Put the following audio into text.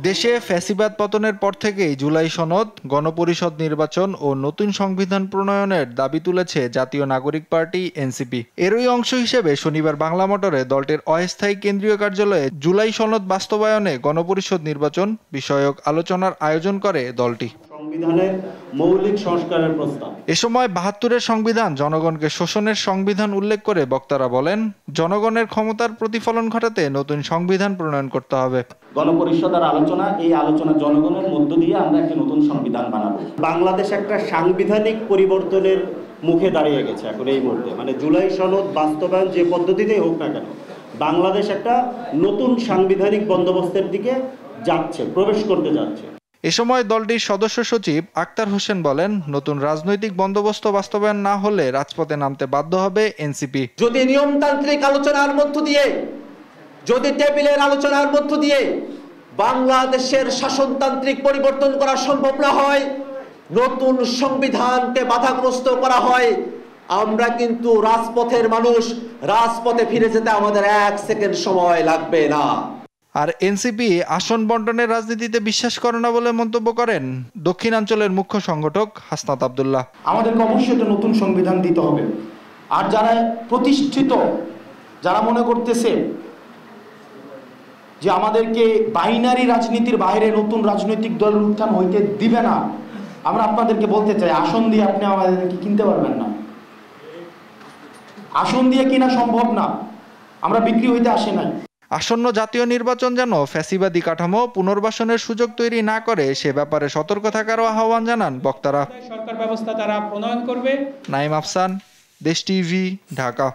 দেশে ফ্যাসিবাদ পতনের পর থেকেই জুলাই সনদ, গণপরিষদ নির্বাচন ও নতুন সংবিধান প্রণয়নের দাবি তুলেছে জাতীয় নাগরিক পার্টি এনসিপি। এরই অংশ হিসেবে শনিবার বাংলা মোটরে দলটির অস্থায়ী কেন্দ্রীয় কার্যালয়ে জুলাই সনদ বাস্তবায়নে গণপরিষদ নির্বাচন বিষয়ক আলোচনার আয়োজন করে দলটি। সংবিধানের মৌলিক সংস্কারের প্রস্তাব। এ সময় ৭২-এর সংবিধান জনগণকে শোষণের সংবিধান উল্লেখ করে বক্তারা বলেন, জনগণের ক্ষমতার প্রতিফলন ঘটাতে নতুন সংবিধান প্রণয়ন করতে হবে। গণপরিষদের আলোচনা, এই আলোচনা জনগণের মধ্য দিয়ে আমরা একটি নতুন সংবিধান বানাবো। বাংলাদেশ একটা সাংবিধানিক পরিবর্তনের মুখে দাঁড়িয়ে গেছে এখন এই মুহূর্তে। মানে জুলাই সনদ বাস্তবায়ন যে পদ্ধতিতেই হোক না কেন, বাংলাদেশ একটা নতুন সাংবিধানিক বন্দোবস্তের দিকে যাচ্ছে, প্রবেশ করতে যাচ্ছে। এ সময় দলটির সদস্য সচিব আক্তার হোসেন বলেন, নতুন রাজনৈতিক বন্দোবস্ত বাস্তবায়ন না হলে রাজপথে নামতে বাধ্য হবে এনসিপি। যদি নিয়মতান্ত্রিক আলোচনার মধ্য দিয়ে, যদি টেবিলের আলোচনার মধ্য দিয়ে বাংলাদেশের শাসনতান্ত্রিক পরিবর্তন করা সম্ভব না হয়, নতুন সংবিধানকে বাধাগ্রস্ত করা হয়, আমরা কিন্তু রাজপথের মানুষ রাজপথে ফিরে যেতে আমাদের ১ সেকেন্ড সময় লাগবে না। আর এনসিপি আসন বন্টনের রাজনীতিতে বিশ্বাস করে না বলে মন্তব্য করেন দক্ষিণাঞ্চলের মুখ্য সংগঠক হাসনাত আব্দুল্লাহ। আমাদেরকে অবশ্যই একটা নতুন সংবিধান দিতে হবে। আর যারা প্রতিষ্ঠিত, যারা মনে করতেছে যে আমাদেরকে বাইনারি রাজনীতির বাইরে নতুন রাজনৈতিক দলের উত্থান হইতে দিবে না, আমরা আপনাদেরকে বলতে চাই, আসন দিয়ে আপনি আমাদেরকে কিনতে পারবেন না। আসন দিয়ে কিনা সম্ভব না, আমরা বিক্রি হইতে আসে নাই। আসন্ন জাতীয় নির্বাচন যেন ফ্যাসিবাদী কাঠামো পুনর্বাসনের সুযোগ তৈরি না করে সে ব্যাপারে সতর্ক থাকারও আহ্বান জানান বক্তারা। সরকার ব্যবস্থা তারা প্রণয়ন করবে। নাইম আফসান, দেশ টিভি, ঢাকা।